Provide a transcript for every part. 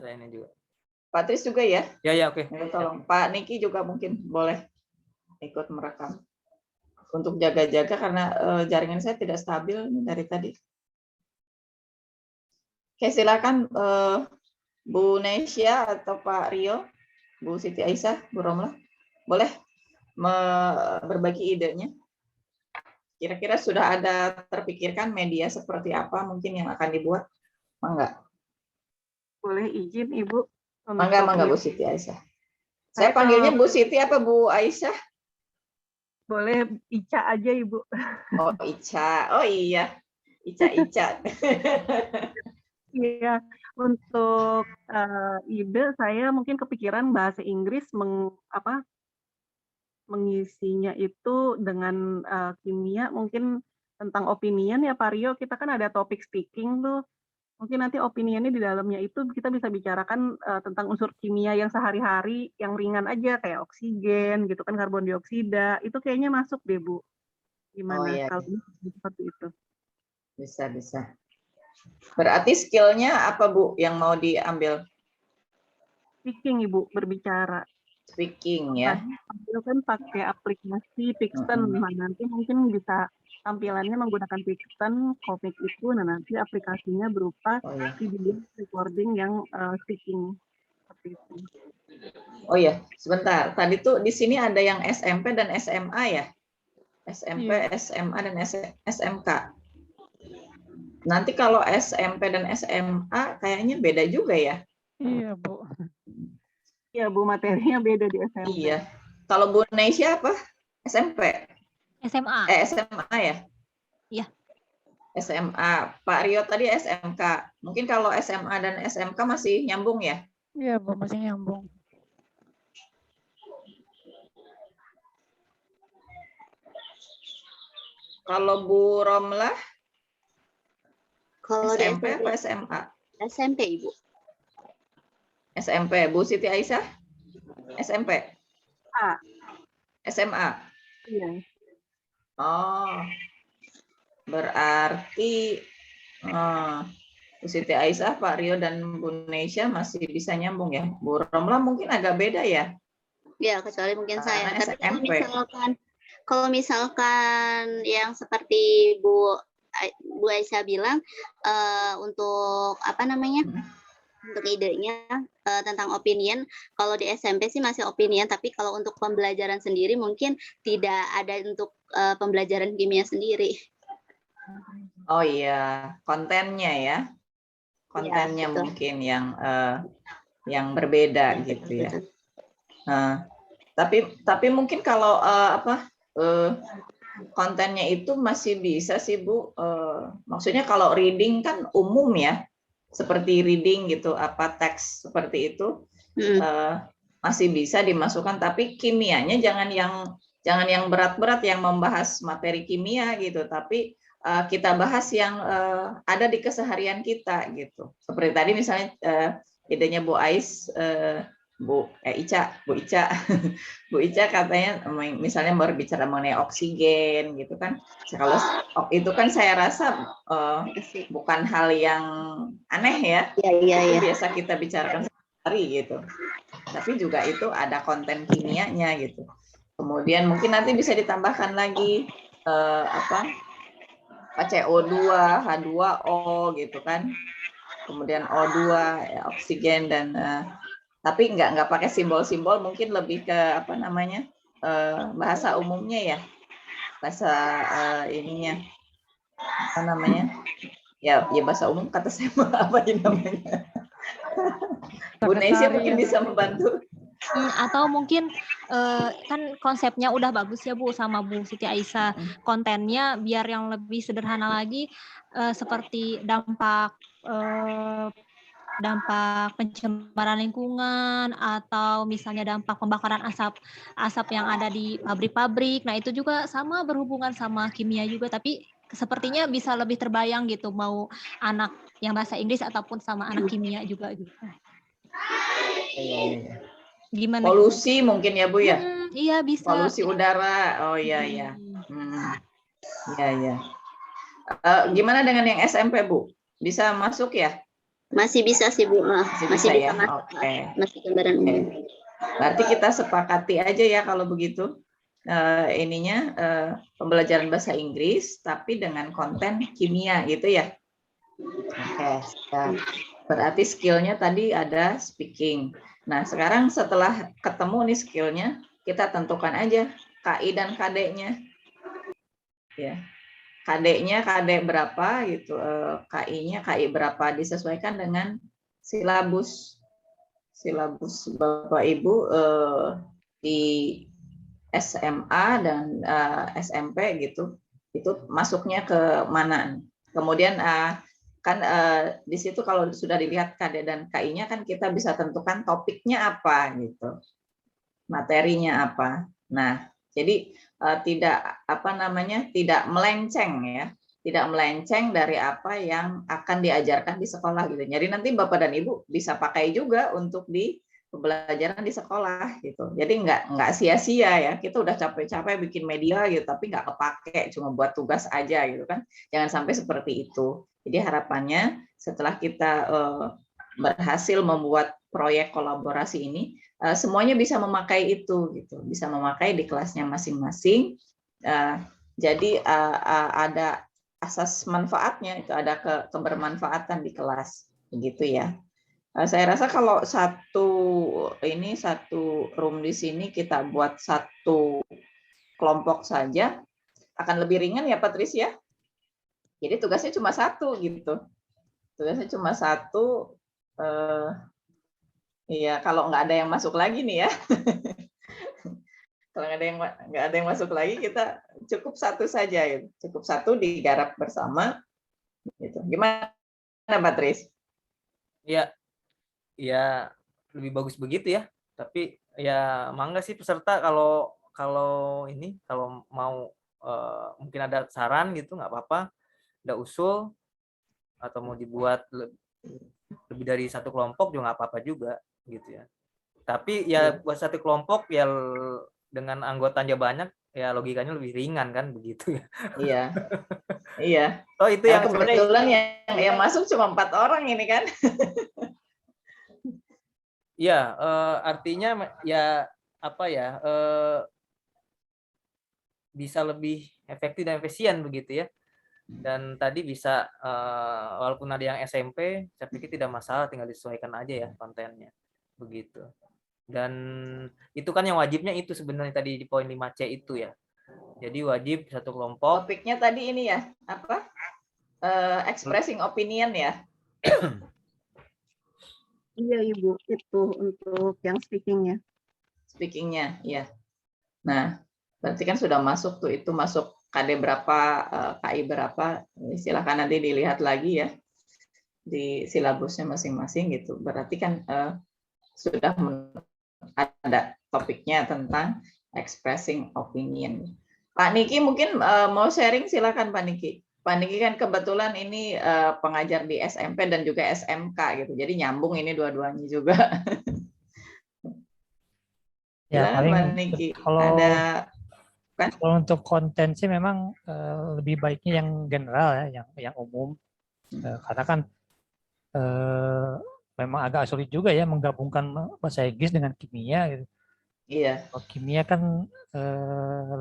Ini juga. Pak Tris juga ya? Ya, oke. Tolong Pak Niki juga mungkin boleh ikut merekam untuk jaga-jaga karena jaringan saya tidak stabil dari tadi. Oke, silakan Bu Nesya atau Pak Rio, Bu Siti Aisyah, Bu Romlah, boleh berbagi idenya. Kira-kira sudah ada terpikirkan media seperti apa mungkin yang akan dibuat? Mangga. Boleh izin Ibu? Mangga Bu Siti Aisyah. Saya panggilnya Bu Siti apa Bu Aisyah? Boleh Ica aja Ibu. Oh Ica, oh iya, Ica. Iya, untuk ide saya mungkin kepikiran bahasa Inggris mengisinya itu dengan kimia, mungkin tentang opinion ya Pak Rio. Kita kan ada topik speaking tuh. Mungkin nanti opinionnya di dalamnya itu kita bisa bicarakan tentang unsur kimia yang sehari-hari, yang ringan aja kayak oksigen gitu kan, karbon dioksida. Itu kayaknya masuk deh Bu. Gimana kalau seperti itu? Bisa. Berarti skillnya apa Bu yang mau diambil? Speaking Ibu, berbicara. Speaking ya. Itu kan pakai aplikasi Pixton. Nah, nanti mungkin bisa tampilannya menggunakan Pixton, komik itu, nah nanti aplikasinya berupa video recording yang speaking seperti itu. Oh ya, sebentar. Tadi tuh di sini ada yang SMP dan SMA ya. SMP, SMA dan SMK. Nanti kalau SMP dan SMA kayaknya beda juga ya. Iya, Bu. Iya, Bu, materinya beda di SMP. Iya. Kalau Bu Nesya apa? SMP? SMA. SMA ya? Iya. SMA. Pak Rio tadi SMK. Mungkin kalau SMA dan SMK masih nyambung ya? Iya, Bu, masih nyambung. Kalau Bu Romlah? Kalau SMP apa SMA? SMP, Ibu. SMP. Bu Siti Aisyah? SMP? SMA? Iya. Oh, berarti Bu Siti Aisyah, Pak Rio, dan Bu Nesya masih bisa nyambung ya. Bu Romlah mungkin agak beda ya? Ya, kecuali mungkin saya. Tapi SMP. kalau misalkan yang seperti Bu Aisyah bilang, untuk apa namanya? Untuk idenya tentang opinion, kalau di SMP sih masih opinion, tapi kalau untuk pembelajaran sendiri mungkin tidak ada untuk pembelajaran kimia sendiri. Oh iya, kontennya ya, kontennya ya, mungkin yang berbeda gitu ya. Tapi mungkin kalau kontennya itu masih bisa sih Bu. Maksudnya kalau reading kan umum ya. Seperti reading gitu, apa teks seperti itu masih bisa dimasukkan, tapi kimianya jangan yang berat-berat yang membahas materi kimia gitu, tapi kita bahas yang ada di keseharian kita gitu. Seperti tadi misalnya idenya Bu Ais, Bu Ica Bu Ica katanya misalnya berbicara mengenai oksigen gitu kan. Kalau itu kan saya rasa bukan hal yang aneh ya. Itu biasa kita bicarakan sehari gitu. Tapi juga itu ada konten kimianya gitu. Kemudian mungkin nanti bisa ditambahkan lagi CO2, H2O gitu kan. Kemudian O2 ya, oksigen dan tapi nggak pakai simbol-simbol, mungkin lebih ke apa namanya bahasa umumnya ya, bahasa ininya apa namanya ya bahasa umum, kata saya apa namanya. Bu Nesya mungkin bisa membantu. Atau mungkin kan konsepnya udah bagus ya Bu sama Bu Siti Aisyah, kontennya biar yang lebih sederhana lagi, seperti dampak pencemaran lingkungan, atau misalnya dampak pembakaran asap yang ada di pabrik-pabrik. Nah itu juga sama, berhubungan sama kimia juga, tapi sepertinya bisa lebih terbayang gitu, mau anak yang bahasa Inggris ataupun sama anak kimia juga gitu. Gimana? Polusi gitu? Mungkin ya Bu ya? Iya bisa. Polusi udara. Oh iya. Iya. Gimana dengan yang SMP Bu? Bisa masuk ya? Masih bisa sih Bu, Masih masih bisa bisa ya? masuk, Oke. masih gambaran Oke. umum. Berarti kita sepakati aja ya kalau begitu. Pembelajaran bahasa Inggris tapi dengan konten kimia gitu ya. Oke, siap. Berarti skillnya tadi ada speaking. Nah, sekarang setelah ketemu nih skillnya, kita tentukan aja KI dan KD-nya. Ya. KD-nya KD berapa gitu, KI-nya KI berapa, disesuaikan dengan silabus Bapak Ibu di SMA dan SMP gitu, itu masuknya ke mana. Kemudian kan di situ kalau sudah dilihat KD dan KI-nya kan kita bisa tentukan topiknya apa gitu, materinya apa. Nah, jadi tidak melenceng ya, tidak melenceng dari apa yang akan diajarkan di sekolah gitu. Jadi nanti Bapak dan Ibu bisa pakai juga untuk di pembelajaran di sekolah gitu. Jadi nggak sia-sia ya. Kita udah capek-capek bikin media gitu, tapi nggak kepake, cuma buat tugas aja gitu kan. Jangan sampai seperti itu. Jadi harapannya setelah kita berhasil membuat proyek kolaborasi ini, semuanya bisa memakai itu gitu, bisa memakai di kelasnya masing-masing. Jadi ada asas manfaatnya, itu ada kebermanfaatan di kelas begitu ya. Saya rasa kalau satu room di sini kita buat satu kelompok saja akan lebih ringan ya Patricia. Jadi tugasnya cuma satu gitu. Tugasnya cuma satu. Iya, kalau nggak ada yang masuk lagi nih ya. Kalau nggak ada yang masuk lagi, kita cukup satu saja, ya. Cukup satu digarap bersama. Gitu. Gimana, Patris? Ya, ya lebih bagus begitu ya. Tapi ya mangga sih peserta kalau mau mungkin ada saran gitu nggak apa-apa, ada usul atau mau dibuat lebih dari satu kelompok juga nggak apa-apa juga gitu ya. Tapi ya buat satu kelompok ya dengan anggotanya banyak ya logikanya lebih ringan kan begitu ya. Iya. Iya. Oh itu yang kebetulan yang masuk cuma 4 orang ini kan. Ya, artinya ya apa ya, bisa lebih efektif dan efisien begitu ya. Dan tadi bisa walaupun ada yang SMP, saya pikir tidak masalah, tinggal disesuaikan aja ya kontennya begitu. Dan itu kan yang wajibnya itu sebenarnya tadi di poin 5C itu ya. Jadi wajib satu kelompok. Topiknya tadi ini ya, apa? Expressing opinion ya. Iya Ibu, itu untuk yang speakingnya. Speakingnya, ya. Nah, berarti kan sudah masuk tuh, itu masuk KD berapa, KI berapa, silakan nanti dilihat lagi ya di silabusnya masing-masing gitu. Berarti kan sudah ada topiknya tentang expressing opinion. Pak Niki mungkin mau sharing, silakan Pak Niki. Pak Niki kan kebetulan ini pengajar di SMP dan juga SMK gitu, jadi nyambung ini dua-duanya juga. Ya, paling Pak Niki, kalau untuk konten sih memang lebih baiknya yang general ya, yang umum, karena kan memang agak sulit juga ya menggabungkan bahasa Inggris dengan kimia gitu. Iya. Kalau kimia kan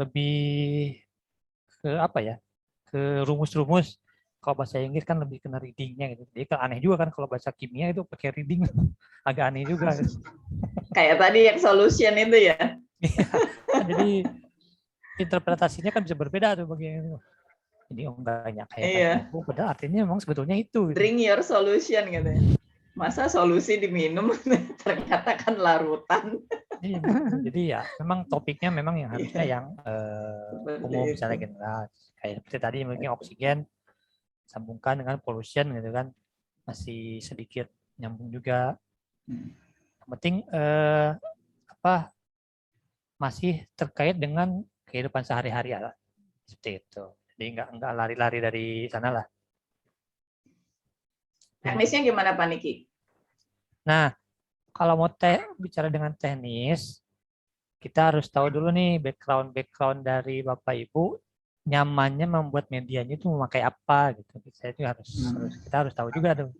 lebih ke apa ya, ke rumus-rumus. Kalau bahasa Inggris kan lebih kena readingnya gitu. Jadi kan aneh juga kan kalau bahasa kimia itu pakai reading, agak aneh juga. Gitu. Kayak tadi yang solution itu ya. Jadi interpretasinya kan bisa berbeda tuh bagian. Jadi enggaknya kayak itu, padahal artinya memang sebetulnya itu. Gitu. Drink your solution katanya. Masa solusi diminum ternyata kan larutan. Jadi ya memang topiknya memang yang harusnya yang umum, misalnya general. Kayak seperti tadi mungkin oksigen sambungkan dengan pollution gitu kan, masih sedikit nyambung juga. Yang penting masih terkait dengan kehidupan sehari-hari ya, seperti itu. Jadi nggak lari-lari dari sana lah. Teknisnya gimana Pak Niki? Nah, kalau mau bicara dengan teknis, kita harus tahu dulu nih background dari Bapak Ibu, nyamannya membuat medianya itu memakai apa gitu. Kita harus tahu juga tuh.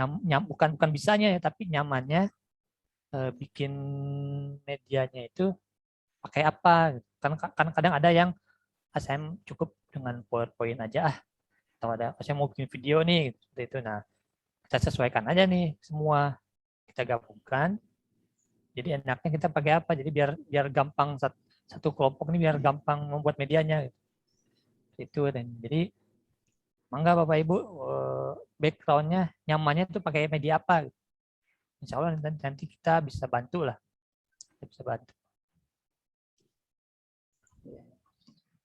bukan bisanya ya, tapi nyamannya bikin medianya itu pakai apa. Kan kadang ada yang saya cukup dengan PowerPoint aja atau saya mau bikin video nih seperti itu. Nah, kita sesuaikan aja nih semua, kita gabungkan. Jadi enaknya kita pakai apa? Jadi biar gampang satu kelompok ini biar gampang membuat medianya. Itu dan jadi mangga Bapak Ibu backgroundnya nyamannya itu pakai media apa? Insya Allah nanti kita bisa bantu lah, bisa bantu.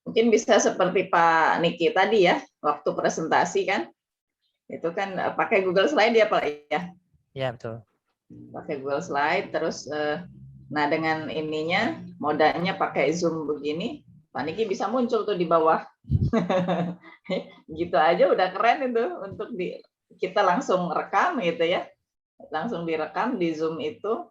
Mungkin bisa seperti Pak Niki tadi ya, waktu presentasi kan, itu kan pakai Google Slide ya Pak ya? Ya betul. Pakai Google Slide, terus nah dengan ininya, modanya pakai Zoom begini, Pak Niki bisa muncul tuh di bawah. Gitu aja udah keren itu, untuk kita langsung rekam gitu ya, langsung direkam di Zoom itu,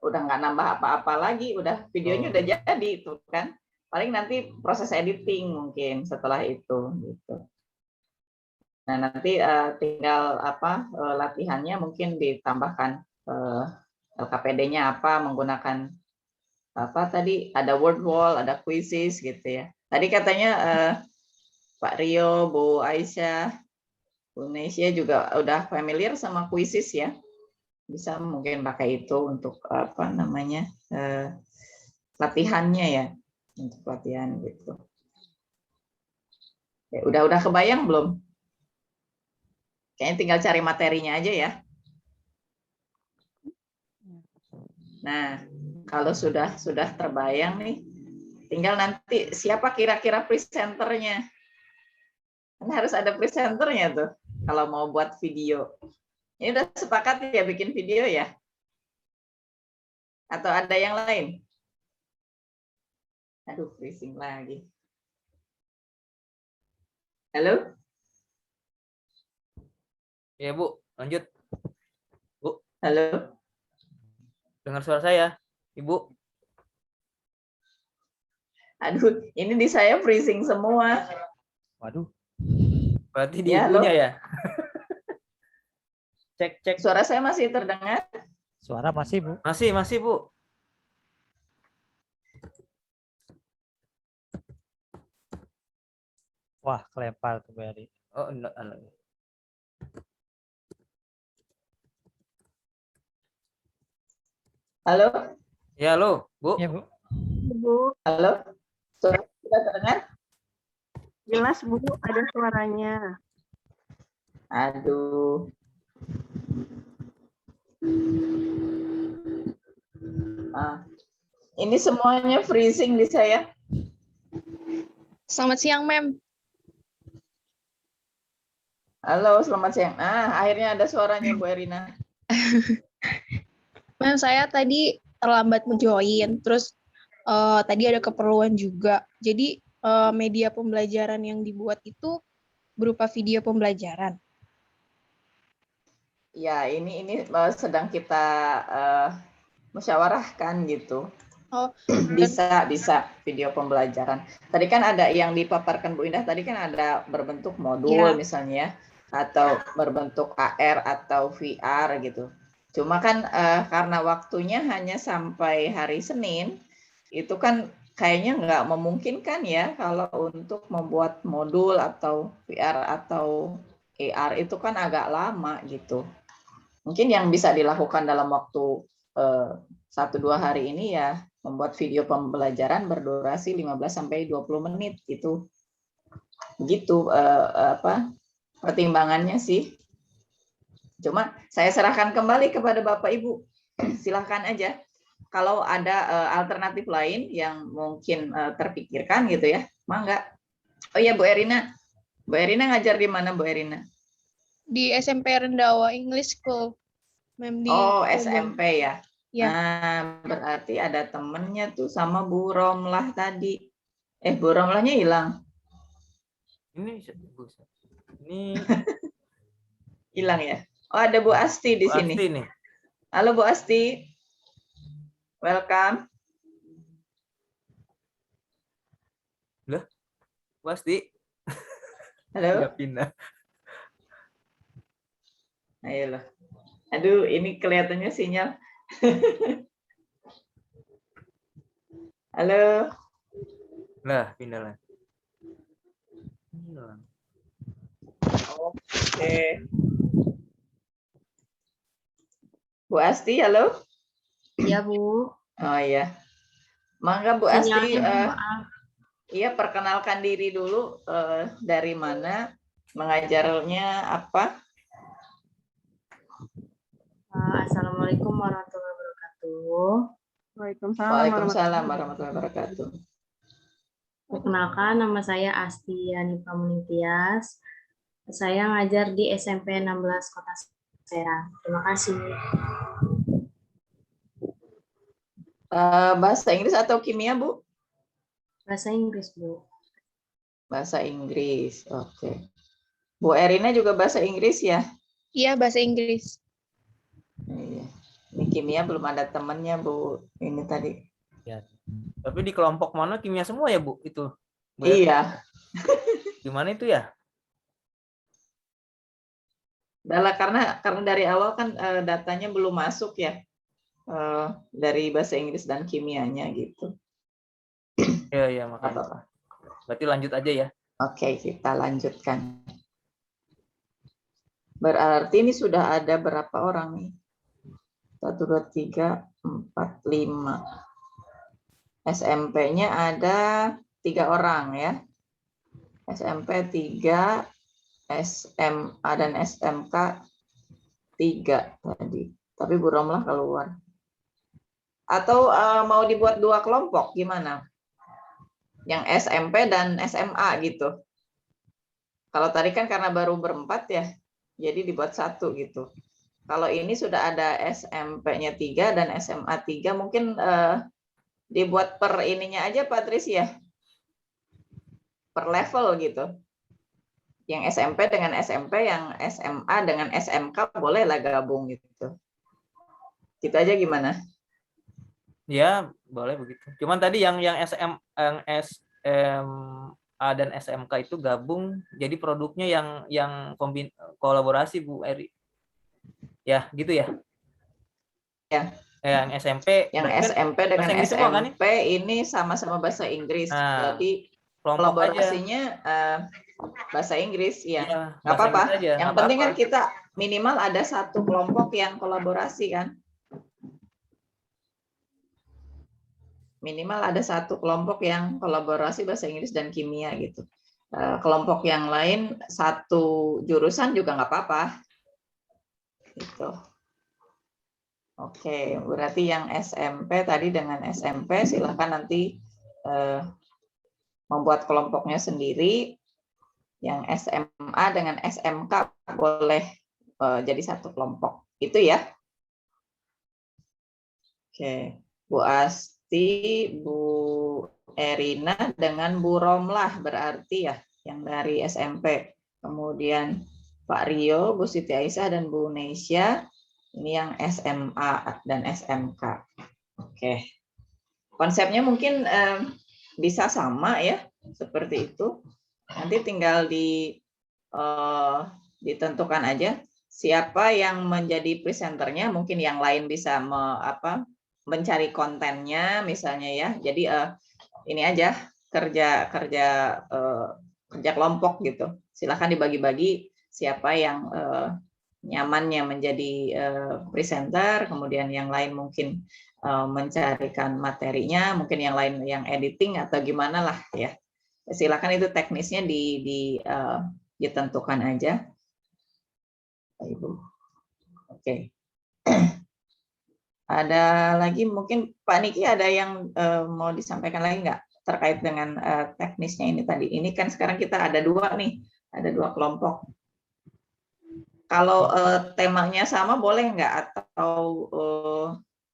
udah nggak nambah apa-apa lagi, udah videonya udah jadi itu kan. Paling nanti proses editing mungkin setelah itu gitu. Nah nanti tinggal latihannya mungkin ditambahkan LKPD-nya apa, menggunakan apa tadi, ada word wall, ada quizzes gitu ya. Tadi katanya Pak Rio, Bu Aisyah, Bu Nesya juga udah familiar sama quizzes ya. Bisa mungkin pakai itu untuk apa namanya latihannya ya. Untuk pelatihan gitu. Ya, udah kebayang belum? Kayaknya tinggal cari materinya aja ya. Nah, kalau sudah terbayang nih, tinggal nanti siapa kira-kira presenternya. Kan harus ada presenternya tuh kalau mau buat video. Ini udah sepakat ya bikin video ya? Atau ada yang lain? Aduh, freezing lagi. Halo? Ya Bu, lanjut. Bu. Halo? Dengar suara saya, Ibu? Aduh, ini di saya freezing semua. Waduh. Berarti di Ya, ibunya ya? Cek. Suara saya masih terdengar? Suara masih Bu? Masih Bu. Wah, kelempar tuh Beri. Oh, enggak. Halo? Ya, halo, Bu. Ya, Bu. Bu, Halo? Suara sudah terdengar? jelas Bu, ada suaranya. Aduh. Ini semuanya freezing di saya. Selamat siang, Mem. Halo, selamat siang. Akhirnya ada suaranya Bu Erina. Mem, saya tadi terlambat menjoin, terus tadi ada keperluan juga. Jadi media pembelajaran yang dibuat itu berupa video pembelajaran. Ya, ini sedang kita musyawarahkan gitu. Oh, bisa video pembelajaran. Tadi kan ada yang dipaparkan Bu Indah, tadi kan ada berbentuk modul ya. misalnya, atau berbentuk AR atau VR gitu. Cuma kan karena waktunya hanya sampai hari Senin, itu kan kayaknya nggak memungkinkan ya kalau untuk membuat modul atau VR atau AR itu kan agak lama gitu. Mungkin yang bisa dilakukan dalam waktu 1-2 hari ini ya membuat video pembelajaran berdurasi 15-20 menit gitu. Begitu pertimbangannya sih. Cuma saya serahkan kembali kepada Bapak Ibu. Silahkan aja. Kalau ada alternatif lain yang mungkin terpikirkan gitu ya, mangga. Oh iya Bu Erina. Bu Erina ngajar di mana Bu Erina? Di SMP Rendawa English School. Mem, di SMP ya. Ya. Nah, berarti ada temennya tuh sama Bu Romlah tadi. Bu Romlahnya hilang. Ini Hilang ya. Oh, ada Bu Asti di sini. Asti nih. Halo Bu Asti. Welcome. Lah, Bu Asti. Halo. Pindah. Ayolah. Aduh, ini kelihatannya sinyal. Halo. Nah, pindah lah. Oke. Bu Asti, halo. Ya, Bu. Oh iya. Mangga Bu Asti, Sinyalnya maaf. iya perkenalkan diri dulu, dari mana, mengajarnya apa? Assalamualaikum warahmatullahi wabarakatuh. Waalaikumsalam warahmatullahi wabarakatuh. Perkenalkan, nama saya Asti Yanifa Munitias. Saya ngajar di SMP 16 Kota Serang. Terima kasih. Bahasa Inggris atau kimia, Bu? Bahasa Inggris, Bu. Bahasa Inggris, oke. Bu Erina juga bahasa Inggris ya? Iya, bahasa Inggris. Iya. Ini kimia belum ada temennya, Bu. Ini tadi. Ya. Tapi di kelompok mana kimia semua ya, Bu? Itu. Bu, Iya. gimana itu ya? Karena dari awal kan datanya belum masuk ya. Dari bahasa Inggris dan kimianya gitu. Iya, makanya. Berarti lanjut aja ya. Oke, kita lanjutkan. Berarti ini sudah ada berapa orang nih? 1, 2, 3, 4, 5. SMP-nya ada 3 orang ya. SMP 3, SMA dan SMK 3 tadi. Tapi Bu Romlah keluar. Atau mau dibuat 2 kelompok gimana? Yang SMP dan SMA gitu. Kalau tadi kan karena baru berempat ya, jadi dibuat 1 gitu. Kalau ini sudah ada SMP-nya 3 dan SMA 3, mungkin dibuat per ininya aja Patris ya. Per level gitu. Yang SMP dengan SMP, yang SMA dengan SMK bolehlah gabung gitu. Gitu aja gimana? Ya, boleh begitu. Cuman tadi yang SMA dan SMK itu gabung jadi produknya yang kolaborasi Bu Eri. Ya, gitu ya. Ya. Yang SMP SMP dengan Inggris semua, kan, SMP ini sama-sama bahasa Inggris. Nah, jadi kelompok kolaborasinya bahasa Inggris ya. Iya, Nggak apa-apa. aja. Yang penting kan kita minimal ada 1 kelompok yang kolaborasi kan. Minimal ada 1 kelompok yang kolaborasi bahasa Inggris dan kimia gitu. Kelompok yang lain 1 jurusan juga nggak apa-apa. Gitu. Oke, berarti yang SMP tadi dengan SMP silakan nanti membuat kelompoknya sendiri. Yang SMA dengan SMK boleh jadi 1 kelompok. Itu ya. Oke, Bu Asti, Bu Erina dengan Bu Romlah berarti ya, yang dari SMP. Kemudian Pak Rio, Bu Siti Aisyah dan Bu Neisha, ini yang SMA dan SMK. Oke. Konsepnya mungkin bisa sama ya, seperti itu. Nanti tinggal ditentukan aja siapa yang menjadi presenternya, mungkin yang lain bisa mencari kontennya misalnya ya. Jadi ini aja kerja kelompok gitu. Silakan dibagi-bagi siapa yang nyamannya menjadi presenter, kemudian yang lain mungkin mencarikan materinya, mungkin yang lain yang editing atau gimana lah ya. Silakan itu teknisnya ditentukan aja. Ibu. Oke. Ada lagi mungkin Pak Niki ada yang mau disampaikan lagi nggak terkait dengan teknisnya ini tadi? Ini kan sekarang kita ada 2 nih, ada 2 kelompok. Kalau temanya sama boleh nggak atau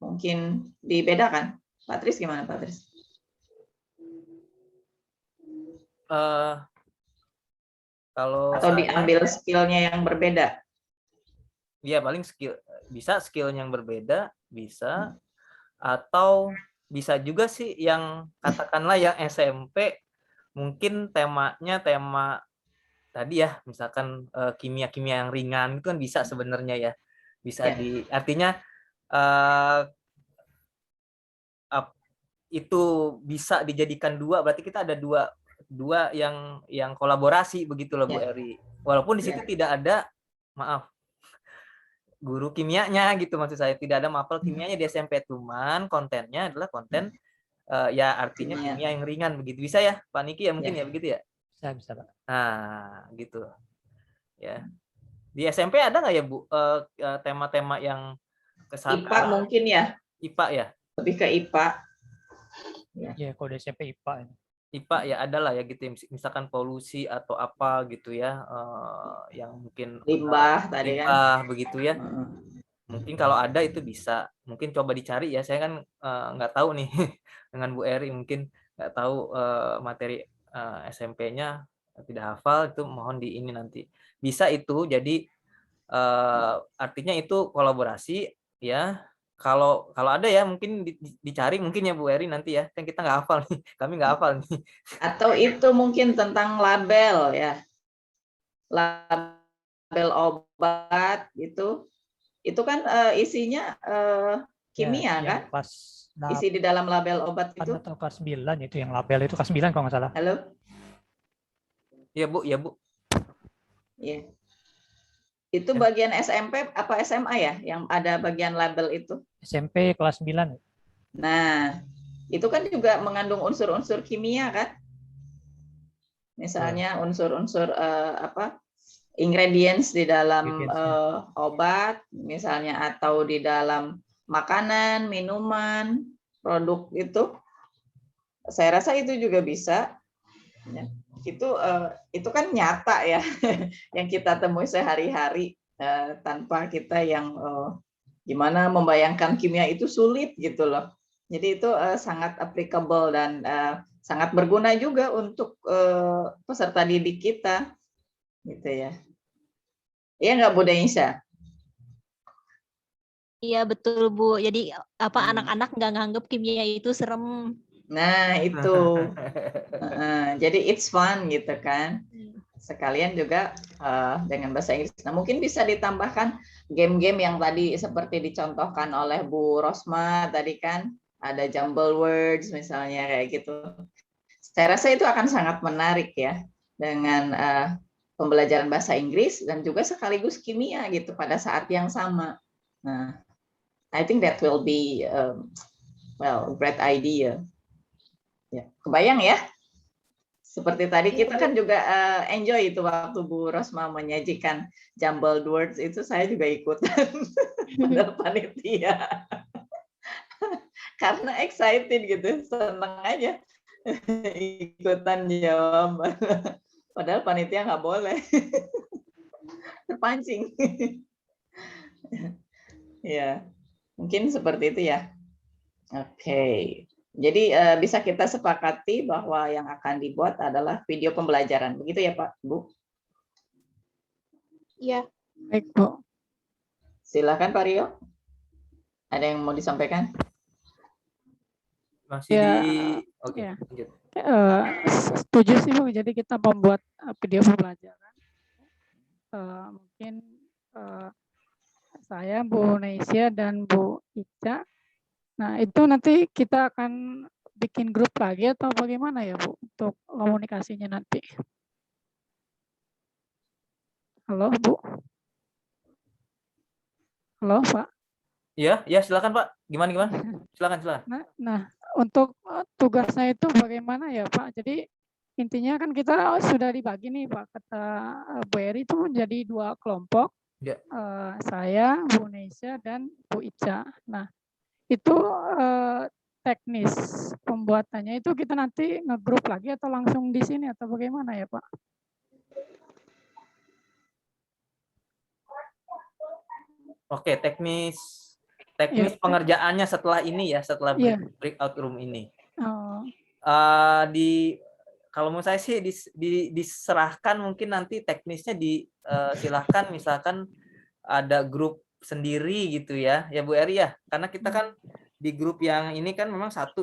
mungkin dibedakan? Patris gimana Patris? Kalau atau diambil skillnya yang berbeda? Ya paling skill yang berbeda bisa, atau bisa juga sih yang katakanlah yang SMP mungkin tema tadi ya, misalkan kimia yang ringan itu kan bisa sebenarnya ya. Bisa artinya itu bisa dijadikan dua, berarti kita ada dua yang kolaborasi begitu loh Bu Eri. Walaupun di situ tidak ada, maaf, guru kimianya gitu, maksud saya tidak ada mapel kimianya di SMP, cuman kontennya adalah konten ya artinya kimia yang ringan begitu. Bisa ya Pak Niki ya, mungkin ya begitu ya? Bisa Pak. Nah gitu ya. Di SMP ada nggak ya Bu tema-tema yang kesan IPA mungkin ya? IPA ya? Lebih ke IPA. Ya kalau di SMP IPA. IPA ya ada lah ya gitu, misalkan polusi atau apa gitu ya, yang mungkin limbah tadi kan begitu ya. Mungkin kalau ada itu bisa, mungkin coba dicari ya. Saya kan nggak tahu nih dengan Bu Eri, mungkin nggak tahu materi SMP-nya, tidak hafal, itu mohon di ini nanti bisa itu. Jadi artinya itu kolaborasi ya. Kalau ada ya mungkin dicari mungkin ya Bu Eri nanti ya, kan kita nggak hafal nih, kami nggak hafal nih. Atau itu mungkin tentang label ya, label obat gitu, itu kan isinya kimia ya, kan? Isi di dalam label obat itu. Atau kelas 9 itu yang label itu kelas 9 kalau nggak salah. Halo? Iya Bu, ya Bu. Iya. Itu bagian SMP apa SMA ya yang ada bagian label itu? SMP kelas 9. Nah, itu kan juga mengandung unsur-unsur kimia kan? Misalnya unsur-unsur ingredients di dalam obat, misalnya, atau di dalam makanan, minuman, produk itu. Saya rasa itu juga bisa. Itu kan nyata ya, yang kita temui sehari-hari, tanpa kita yang gimana membayangkan kimia itu sulit gitu loh. Jadi itu sangat applicable dan sangat berguna juga untuk peserta didik kita, gitu ya. Iya nggak Bu Denisha? Iya betul Bu. Jadi anak-anak nggak nganggep kimia itu serem. Nah itu, jadi it's fun gitu kan. Sekalian juga dengan bahasa Inggris. Nah mungkin bisa ditambahkan game-game yang tadi seperti dicontohkan oleh Bu Rosma tadi kan, ada jumble words misalnya kayak gitu. Saya rasa itu akan sangat menarik ya dengan pembelajaran bahasa Inggris dan juga sekaligus kimia gitu pada saat yang sama. Nah, I think that will be well, great idea. Ya, kebayang ya? Seperti tadi kita kan juga enjoy itu waktu Bu Rosma menyajikan jumbled words itu, saya juga ikutan padahal panitia. Karena excited gitu, seneng aja ikutan jawab. Padahal panitia nggak boleh. Terpancing. Ya, mungkin seperti itu ya. Oke. Jadi bisa kita sepakati bahwa yang akan dibuat adalah video pembelajaran. Begitu ya Pak, Bu? Iya. Baik, Bu. Silakan Pak Rio. Ada yang mau disampaikan? Masih Ya, Oke. ya. Lanjut. Setuju sih Bu. Jadi kita membuat video pembelajaran. Mungkin saya, Bu Neisha, dan Bu Ica. Nah, itu nanti kita akan bikin grup lagi atau bagaimana ya, Bu, untuk komunikasinya nanti? Halo, Bu? Halo, Pak? Iya, silakan Pak. Gimana? Silakan. Nah, untuk tugasnya itu bagaimana ya, Pak? Jadi intinya kan kita sudah dibagi nih, Pak. Kata Bu Eri itu menjadi 2 kelompok. Ya. Saya, Bu Neisha, dan Bu Ica. Nah, itu teknis pembuatannya itu kita nanti ngegrup lagi atau langsung di sini atau bagaimana ya Pak? Oke, teknis pengerjaannya setelah ini ya, setelah breakout room ini. Kalau menurut saya sih diserahkan, mungkin nanti teknisnya disilahkan, misalkan ada grup sendiri gitu ya Bu Eri ya, karena kita kan di grup yang ini kan memang satu.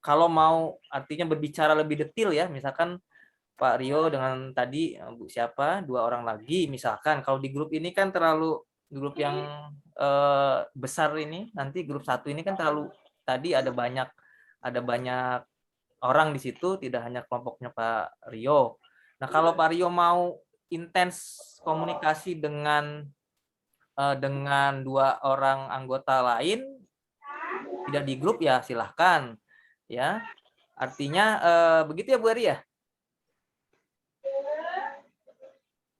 Kalau mau artinya berbicara lebih detail ya, misalkan Pak Rio dengan tadi Bu siapa 2 orang lagi misalkan, kalau di grup ini kan terlalu grup yang besar ini, nanti grup 1 ini kan tadi ada banyak orang di situ, tidak hanya kelompoknya Pak Rio. Nah, kalau Pak Rio mau intens komunikasi dengan 2 orang anggota lain, tidak di grup ya silahkan, ya. Artinya begitu ya Bu Eri ya.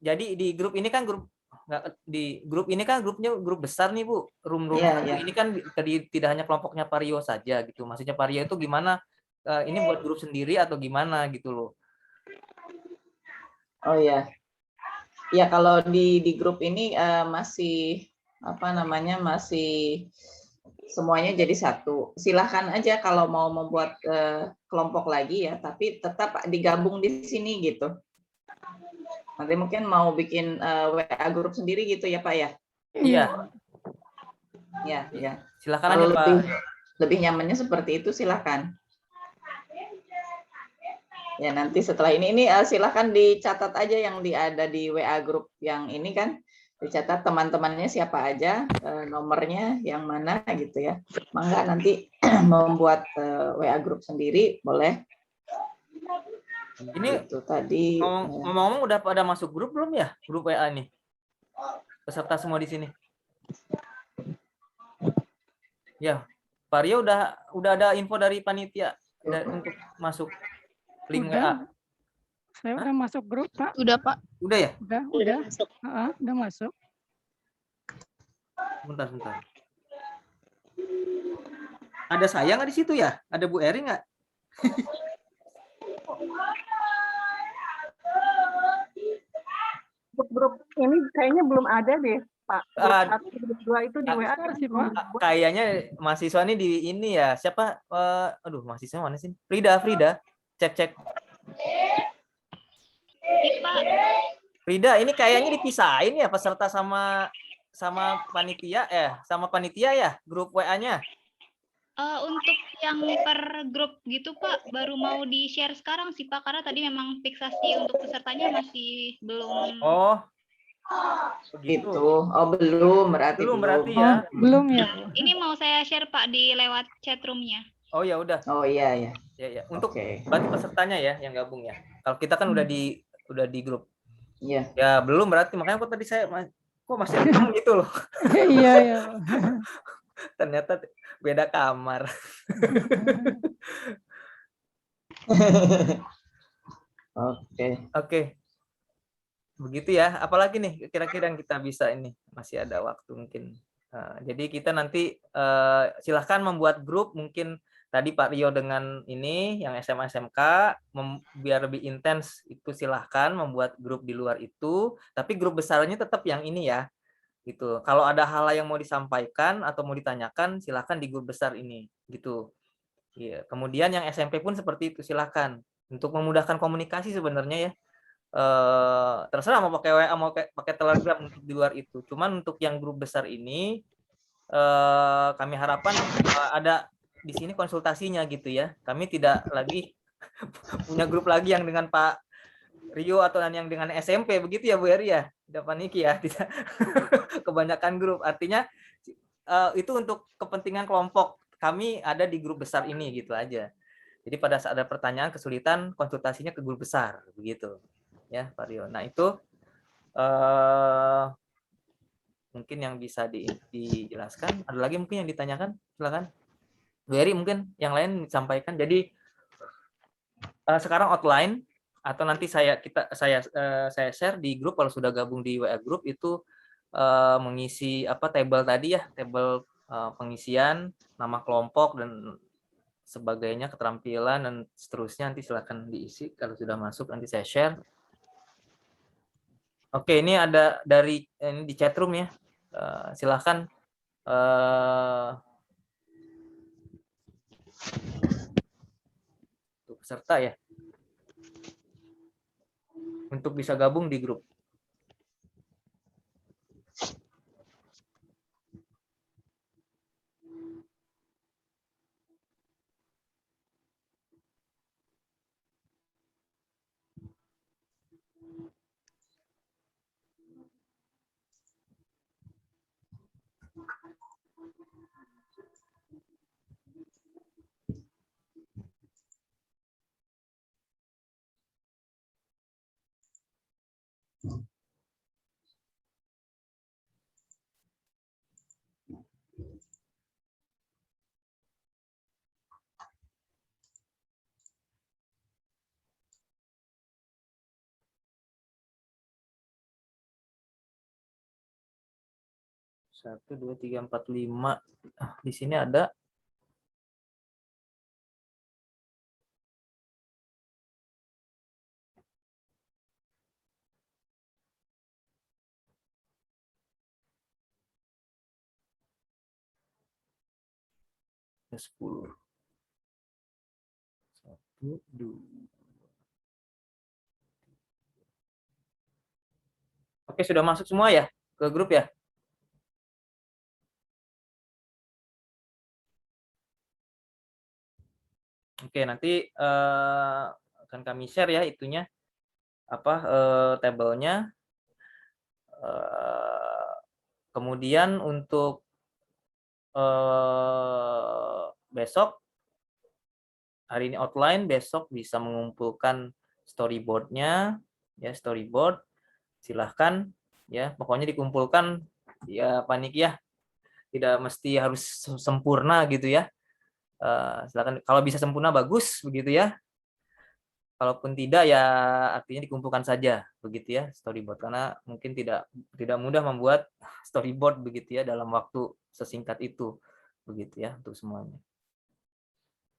Jadi di grup ini kan grupnya grup besar nih Bu. Room ini kan tidak hanya kelompoknya Pak Rio saja gitu. Maksudnya Pak Rio itu gimana? Ini buat grup sendiri atau gimana gitu loh? Oh ya, ya kalau di grup ini masih masih semuanya jadi satu. Silahkan aja kalau mau membuat kelompok lagi ya, tapi tetap digabung di sini gitu. Nanti mungkin mau bikin WA grup sendiri gitu ya Pak ya? Iya. Ya. Silakan kalau aja Pak. Lebih nyamannya seperti itu silakan. Ya nanti setelah ini silakan dicatat aja yang ada di WA grup yang ini kan, dicatat teman-temannya siapa aja, nomornya yang mana gitu ya. Mangga nanti membuat WA grup sendiri boleh. Ini itu tadi ngomong-ngomong udah pada masuk grup belum ya, grup WA nih? Peserta semua di sini. Ya, Pak Rio udah ada info dari panitia untuk masuk link WA. Saya udah masuk grup, Pak. Udah, Pak. Udah ya? Udah masuk. Udah masuk. Bentar. Ada saya nggak di situ ya? Ada Bu Eri nggak? Grup ini kayaknya belum ada deh, Pak. Grup 1, grup 2 itu di WA sih, Pak. Kayaknya mahasiswa ini di ini ya. Siapa? Aduh, mahasiswa mana sih? Frida. Cek. Frida, ini kayaknya dipisahin ya peserta sama panitia sama panitia ya, grup WA-nya. Untuk yang per grup gitu Pak, baru mau di-share sekarang sih Pak, karena tadi memang fiksasi untuk pesertanya masih belum. Oh, begitu. Oh belum berarti ya. Belum ya. Ini mau saya share Pak di lewat chat room-nya. Oh ya udah. Oh iya. Ya. Untuk berarti pesertanya ya yang gabung ya. Kalau kita kan udah di grup. Iya. Ya belum berarti, makanya kok tadi saya kok masih gitu loh. Iya. Ternyata beda kamar. Oke. Begitu ya. Apalagi nih kira-kira yang kita bisa ini, masih ada waktu mungkin. Jadi kita nanti silahkan membuat grup, mungkin tadi Pak Rio dengan ini yang SMA SMK biar lebih intens itu silahkan membuat grup di luar itu, tapi grup besarnya tetap yang ini ya. Gitu. Kalau ada hal yang mau disampaikan atau mau ditanyakan silahkan di grup besar ini gitu. Iya. Kemudian yang SMP pun seperti itu, silahkan untuk memudahkan komunikasi sebenarnya ya. Terserah mau pakai WA mau pakai Telegram untuk di luar itu. Cuman untuk yang grup besar ini kami harapkan ada di sini konsultasinya gitu ya. Kami tidak lagi punya grup lagi yang dengan Pak Rio atau yang dengan SMP begitu ya Bu Eri ya. Tidak paniki ya, tidak kebanyakan grup. Artinya itu untuk kepentingan kelompok. Kami ada di grup besar ini gitu aja. Jadi pada saat ada pertanyaan kesulitan konsultasinya ke grup besar begitu. Ya, Pak Rio. Nah, itu mungkin yang bisa dijelaskan. Ada lagi mungkin yang ditanyakan? Silakan. Bu Eri mungkin yang lain disampaikan. Jadi sekarang outline atau nanti saya share di grup kalau sudah gabung di WA grup itu mengisi table tadi ya, table pengisian nama kelompok dan sebagainya, keterampilan dan seterusnya nanti silakan diisi kalau sudah masuk nanti saya share. Oke, ini ada dari ini di chat room ya. Silakan untuk peserta ya. Untuk bisa gabung di grup. Satu, dua, tiga, empat, lima. Di sini ada. Ada 10. 1, 2. Oke, sudah masuk semua ya ke grup ya? Oke, nanti akan kami share ya itunya, tabelnya. Kemudian untuk besok, hari ini outline, besok bisa mengumpulkan storyboard-nya, ya storyboard. Silahkan, ya pokoknya dikumpulkan, ya panik ya, tidak mesti harus sempurna gitu ya. Silakan, kalau bisa sempurna bagus begitu ya. Kalaupun tidak ya artinya dikumpulkan saja begitu ya storyboard, karena mungkin tidak mudah membuat storyboard begitu ya dalam waktu sesingkat itu begitu ya untuk semuanya.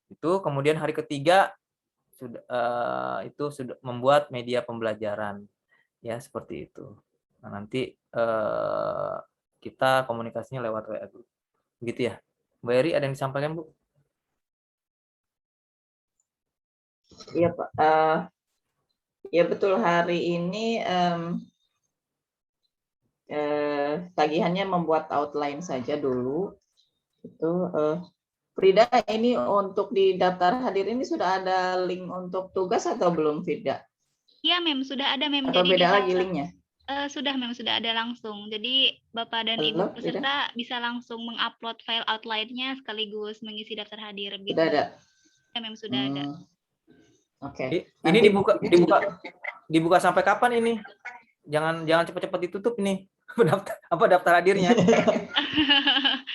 Itu kemudian hari ketiga sudah membuat media pembelajaran ya seperti itu. Nah, nanti kita komunikasinya lewat WA Group. Begitu ya. Bu Eri ada yang disampaikan, Bu? Iya Pak, ya betul, hari ini tagihannya membuat outline saja dulu. Itu Frida, ini untuk di daftar hadir ini sudah ada link untuk tugas atau belum, Frida? Iya, Mem, sudah ada, Mem. Atau Jadi beda bisa, lagi linknya? sudah, Mem, sudah ada langsung. Jadi Bapak dan Ibu peserta bisa langsung mengupload file outline-nya sekaligus mengisi daftar hadir. Begitu. Sudah ada? Ya, Mem, sudah ada. Oke. Ini dibuka sampai kapan ini? Jangan cepat-cepat ditutup ini daftar hadirnya.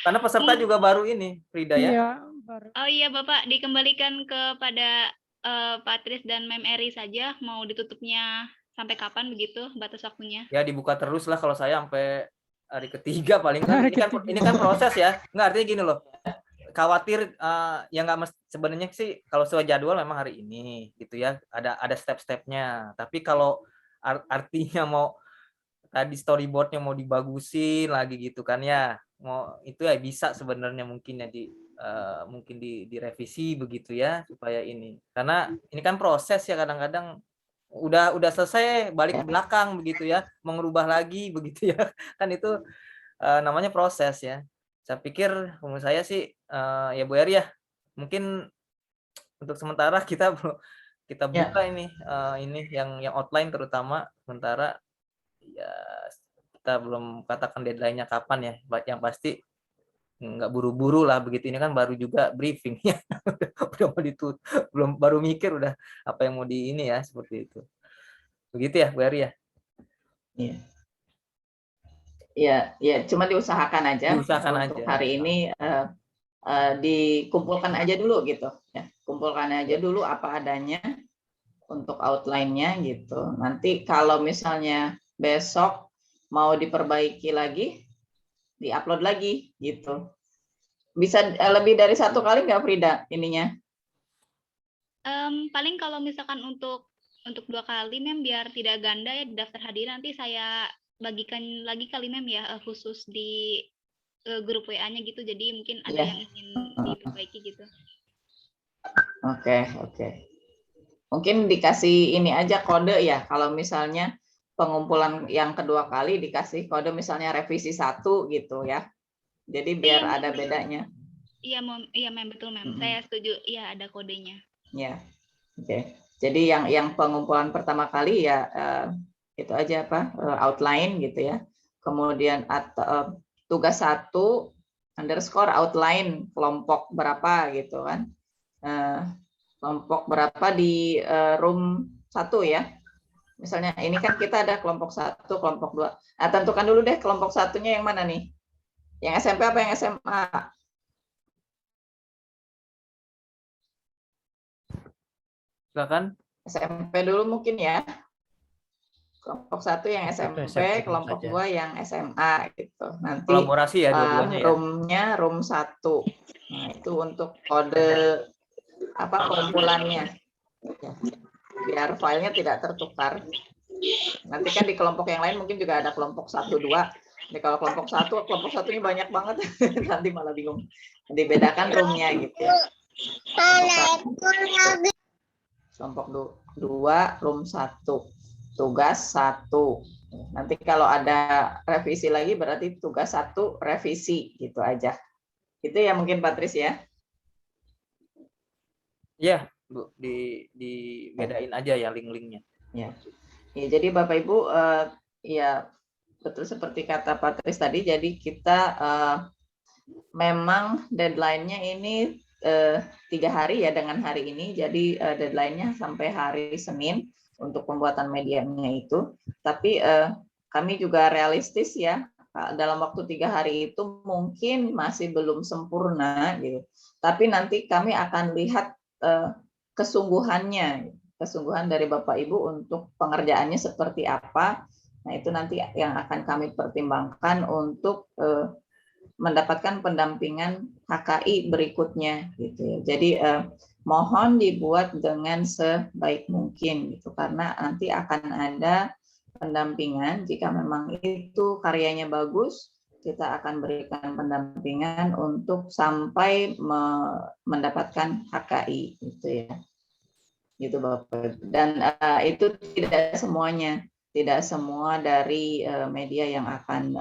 Karena peserta juga baru ini, Frida ya. Iya, baru. Oh iya Bapak, dikembalikan kepada Patris dan Mem Eri saja. Mau ditutupnya sampai kapan begitu batas waktunya? Ya dibuka terus lah kalau saya sampai hari ketiga paling kan. Ini kan proses ya. Nggak, artinya gini loh. Khawatir ya nggak mesti, sebenarnya sih kalau sesuai jadwal memang hari ini gitu ya, ada step-stepnya. Tapi kalau artinya mau tadi storyboardnya mau dibagusin lagi gitu kan ya, mau itu ya bisa sebenarnya mungkin ya mungkin direvisi begitu ya supaya ini, karena ini kan proses ya, kadang-kadang udah selesai balik ke belakang begitu ya, mengubah lagi begitu ya kan, itu namanya proses ya. Saya pikir menurut saya sih ya Bu Eri ya, mungkin untuk sementara kita buka ini yang outline terutama sementara ya, kita belum katakan deadline-nya kapan ya, yang pasti nggak buru-buru lah begitu, ini kan baru juga briefing ya. Udah mau ditutup, belum, baru mikir udah apa yang mau di ini ya, seperti itu. Begitu ya Bu Eri ya. Iya. Ya, cuma diusahakan aja. Diusahakan untuk aja. Hari ini dikumpulkan aja dulu gitu ya. Kumpulkan aja dulu apa adanya untuk outline-nya gitu. Nanti kalau misalnya besok mau diperbaiki lagi, diupload lagi gitu. Bisa lebih dari satu kali nggak, Frida, ininya? Paling kalau misalkan untuk 2 kali, Mem, biar tidak ganda ya di daftar hadir, nanti saya bagikan lagi kali, Mem, ya khusus di grup WA-nya gitu. Jadi mungkin ada yang ingin diperbaiki gitu. Oke. Mungkin dikasih ini aja kode ya, kalau misalnya pengumpulan yang kedua kali dikasih kode misalnya revisi 1 gitu ya. Jadi biar ada bedanya. Iya, Mem, betul, Mem. Saya setuju. Iya, ada kodenya. Ya. Oke. Jadi yang pengumpulan pertama kali ya itu aja outline gitu ya. Kemudian tugas 1 underscore outline kelompok berapa gitu kan. Kelompok berapa di room 1 ya. Misalnya ini kan kita ada kelompok 1, kelompok 2. Nah, tentukan dulu deh kelompok satunya yang mana nih? Yang SMP apa yang SMA? Silakan. SMP dulu mungkin ya. Kelompok 1 yang SMP, kelompok 2 yang SMA gitu. Nanti kolaborasi ya dua-duanya ya. room-nya room 1. Nah, itu untuk kode kumpulannya. Ya. Biar filenya tidak tertukar. Nanti kan di kelompok yang lain mungkin juga ada kelompok 1, 2. Jadi kalau kelompok 1-nya banyak banget. Nanti malah bingung. Dibedakan roomnya gitu ya. Kelompok 2, room 1. Tugas 1. Nanti kalau ada revisi lagi berarti tugas 1 revisi gitu aja. Itu ya mungkin Patris ya. Iya, Bu, dibedain aja ya link-linknya. Ya. Ya, jadi Bapak Ibu ya betul seperti kata Patris tadi, jadi kita memang deadline-nya ini 3 hari ya dengan hari ini. Jadi deadline-nya sampai hari Senin untuk pembuatan medianya itu. Tapi kami juga realistis ya, dalam waktu 3 hari itu mungkin masih belum sempurna gitu. Tapi nanti kami akan lihat kesungguhan dari Bapak Ibu untuk pengerjaannya seperti apa. Nah, itu nanti yang akan kami pertimbangkan untuk mendapatkan pendampingan HKI berikutnya gitu ya. Jadi mohon dibuat dengan sebaik mungkin gitu, karena nanti akan ada pendampingan. Jika memang itu karyanya bagus, kita akan berikan pendampingan untuk sampai mendapatkan HKI gitu ya. Gitu Bapak. Dan itu tidak semuanya, tidak semua dari media yang akan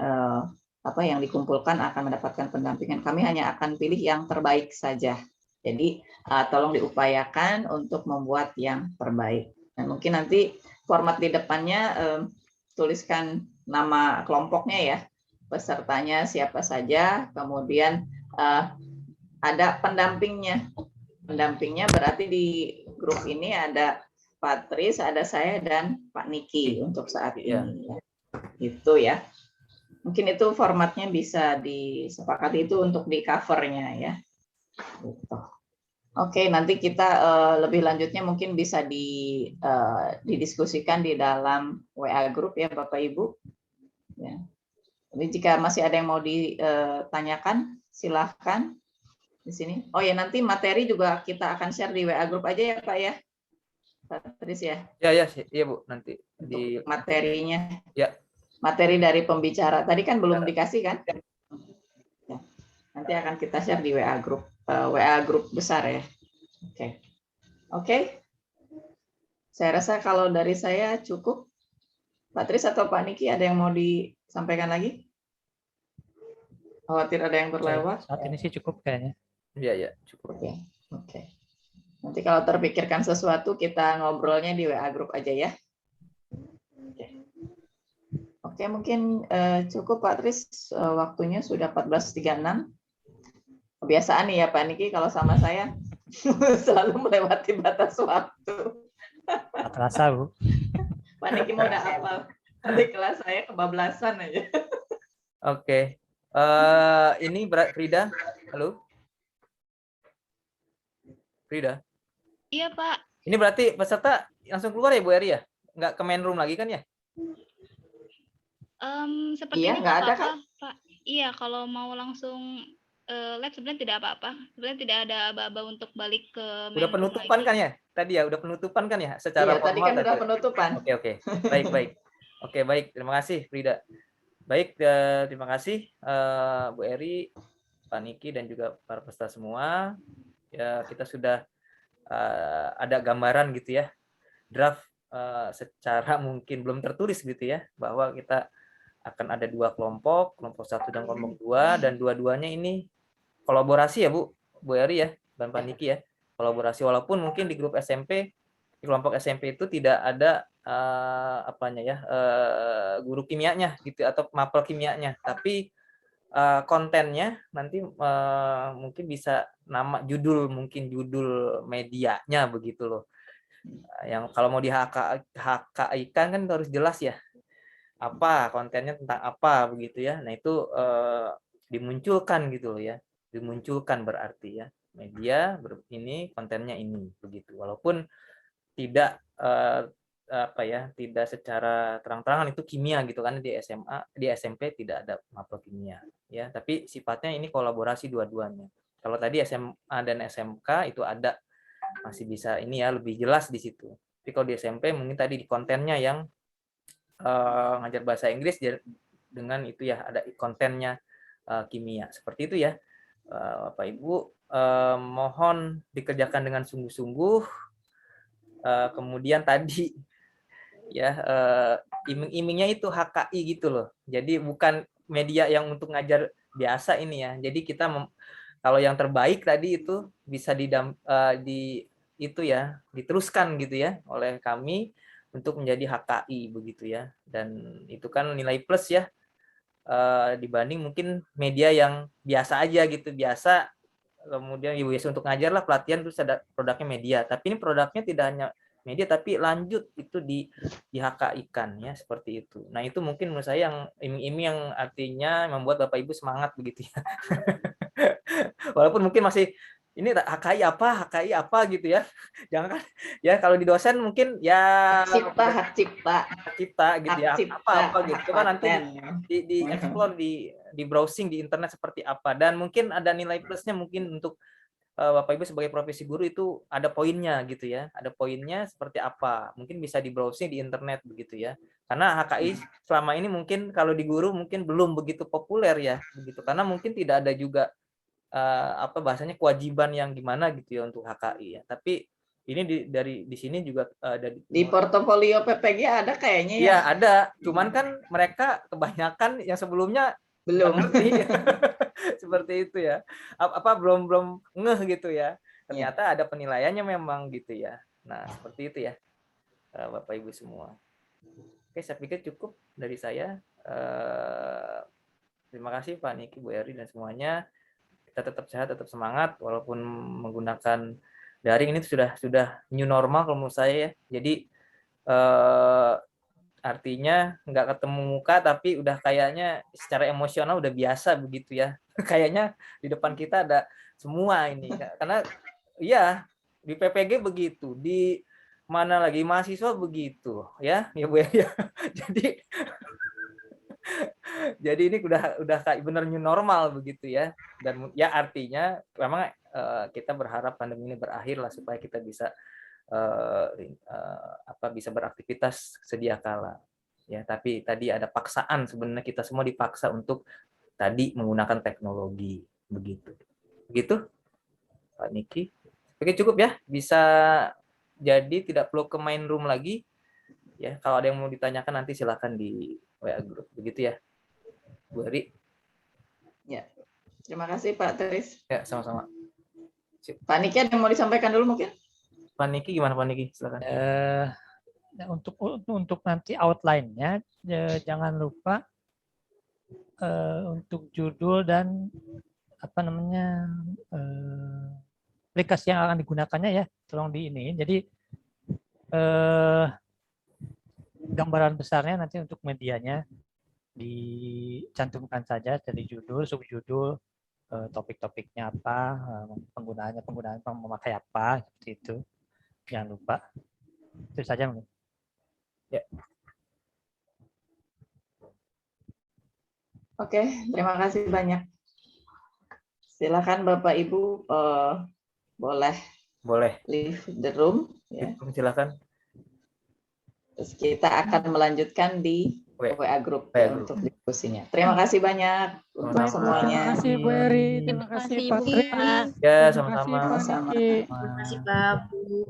yang dikumpulkan akan mendapatkan pendampingan. Kami hanya akan pilih yang terbaik saja. Jadi tolong diupayakan untuk membuat yang terbaik. Dan mungkin nanti format di depannya tuliskan nama kelompoknya ya, pesertanya siapa saja, kemudian ada pendampingnya. Pendampingnya berarti di grup ini ada Patris, ada saya dan Pak Niki untuk saat ini. Ya. Gitu ya. Mungkin itu formatnya bisa disepakati itu untuk di covernya ya. Gitu. Oke, nanti kita lebih lanjutnya mungkin bisa didiskusikan di dalam WA group ya Bapak Ibu. Ya. Jadi jika masih ada yang mau ditanyakan, silahkan di sini. Oh ya, nanti materi juga kita akan share di WA group aja ya Pak ya. Patris ya. Ya Bu, nanti di materinya. Ya. Materi dari pembicara. Tadi kan belum dikasih kan? Ya. Nanti akan kita share di WA group besar ya. Oke. Saya rasa kalau dari saya cukup. Patris atau Pak Niki ada yang mau disampaikan lagi? Khawatir ada yang berlewat? Saat ini sih cukup kayaknya. Iya, cukup. Oke. Nanti kalau terpikirkan sesuatu kita ngobrolnya di WA group aja ya. Oke, mungkin cukup Pak Tris, waktunya sudah 14.36. Kebiasaan nih ya Pak Niki, kalau sama saya selalu melewati batas waktu. Nggak terasa Bu. Pak Niki mau udah hafal. Nanti kelas saya kebablasan aja. Oke. Ini Frida, halo? Frida? Iya Pak. Ini berarti peserta langsung keluar ya Bu Eri ya? Nggak ke main room lagi kan ya? Sepertinya nggak ada kan? Pak. Iya, kalau mau langsung live sebenarnya tidak apa-apa. Sebenarnya tidak ada aba-aba untuk balik ke main udah penutupan kan ya? Tadi ya, udah penutupan kan ya? Secara formal tadi kan udah penutupan. Oke. Baik. Oke, baik. Terima kasih Frida. Baik, terima kasih Bu Eri, Pak Niki, dan juga para peserta semua. Ya, kita sudah ada gambaran gitu ya, draft secara mungkin belum tertulis gitu ya, bahwa kita akan ada 2 kelompok 1 dan kelompok 2, dan dua-duanya ini kolaborasi ya Bu Eri ya, dan Pak Niki ya, kolaborasi, walaupun mungkin di grup SMP, di kelompok SMP itu tidak ada guru kimianya gitu atau mapel kimianya, tapi kontennya nanti mungkin bisa nama judul medianya begitu loh. Yang kalau mau di HKI-kan kan harus jelas ya, apa kontennya tentang apa begitu ya. Nah itu dimunculkan gitu loh ya, dimunculkan berarti ya media ini kontennya ini begitu, walaupun tidak apa ya, tidak secara terang-terangan itu kimia gitu kan. Di SMA, di SMP tidak ada mapel kimia ya, tapi sifatnya ini kolaborasi dua-duanya. Kalau tadi SMA dan SMK itu ada, masih bisa ini ya, lebih jelas di situ. Tapi kalau di SMP mungkin tadi di kontennya yang ngajar bahasa Inggris dengan itu ya, ada kontennya kimia seperti itu ya. Bapak Ibu, mohon dikerjakan dengan sungguh-sungguh. Kemudian tadi ya iming-imingnya itu HKI gitu loh. Jadi bukan media yang untuk ngajar biasa ini ya. Jadi kita kalau yang terbaik tadi itu bisa itu ya, diteruskan gitu ya oleh kami untuk menjadi HKI begitu ya. Dan itu kan nilai plus ya, dibanding mungkin media yang biasa aja gitu, biasa kemudian ibu biasa untuk ngajar lah, pelatihan terus ada produknya media. Tapi ini produknya tidak hanya media tapi lanjut itu di HKI-kan ya, seperti itu. Nah, itu mungkin menurut saya yang iming-iming yang artinya membuat Bapak Ibu semangat begitu ya. Walaupun mungkin masih ini HKI apa gitu ya. Jangan kan ya, kalau di dosen mungkin ya hak cipta gitu ya, apa gitu kan nanti di explore, di browsing di internet seperti apa, dan mungkin ada nilai plusnya mungkin untuk Bapak Ibu sebagai profesi guru itu ada poinnya gitu ya, ada poinnya seperti apa, mungkin bisa di browsing di internet begitu ya. Karena HKI selama ini mungkin kalau di guru mungkin belum begitu populer ya begitu, karena mungkin tidak ada juga apa bahasanya, kewajiban yang gimana gitu ya untuk HKI ya. Tapi ini di sini juga ada di portofolio PPG ada kayaknya ya. Iya ada, cuman kan mereka kebanyakan yang sebelumnya belum ngerti. Seperti itu ya. Apa belum ngeh gitu ya. Ternyata ada penilaiannya memang gitu ya. Nah, seperti itu ya. Bapak Ibu semua. Oke, saya pikir cukup dari saya. Terima kasih Pak Niki, Bu Eri dan semuanya. Kita tetap sehat, tetap semangat walaupun menggunakan daring. Ini sudah new normal kalau menurut saya ya. Jadi artinya nggak ketemu muka tapi udah kayaknya secara emosional udah biasa begitu ya. Kayaknya di depan kita ada semua ini. Karena iya di PPG begitu, di mana lagi mahasiswa begitu ya Bu ya. Jadi ini udah kayak bener new normal begitu ya. Dan ya artinya memang kita berharap pandemi ini berakhir lah supaya kita bisa bisa beraktivitas sedia kala. Ya, tapi tadi ada paksaan, sebenarnya kita semua dipaksa untuk tadi menggunakan teknologi begitu. Begitu Pak Niki. Oke, cukup ya. Bisa jadi tidak perlu ke main room lagi. Ya, kalau ada yang mau ditanyakan nanti silakan di WA group. Begitu ya, Bu Eri. Ya, terima kasih Pak Tris. Ya, sama-sama. Pak Niki ada yang mau disampaikan dulu mungkin? Pak Niki gimana Pak Niki? Silakan. Untuk nanti outline-nya jangan lupa untuk judul dan apa namanya aplikasi yang akan digunakannya ya, tolong di ini. Jadi gambaran besarnya nanti untuk medianya dicantumkan saja dari judul, subjudul, topik-topiknya apa, penggunaan memakai apa, seperti itu. Jangan lupa. Itu saja mungkin. Ya. Oke, terima kasih banyak. Silakan Bapak Ibu boleh leave the room. Ya. Silakan. Terus kita akan melanjutkan di WA group untuk diskusinya. Terima kasih banyak untuk semuanya. Terima kasih Bu Eri, terima kasih Pak Tris. Ya, sama-sama. Terima kasih Pak Bu.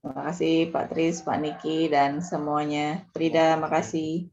Terima kasih Pak Tris, Pak Niki dan semuanya. Frida, makasih.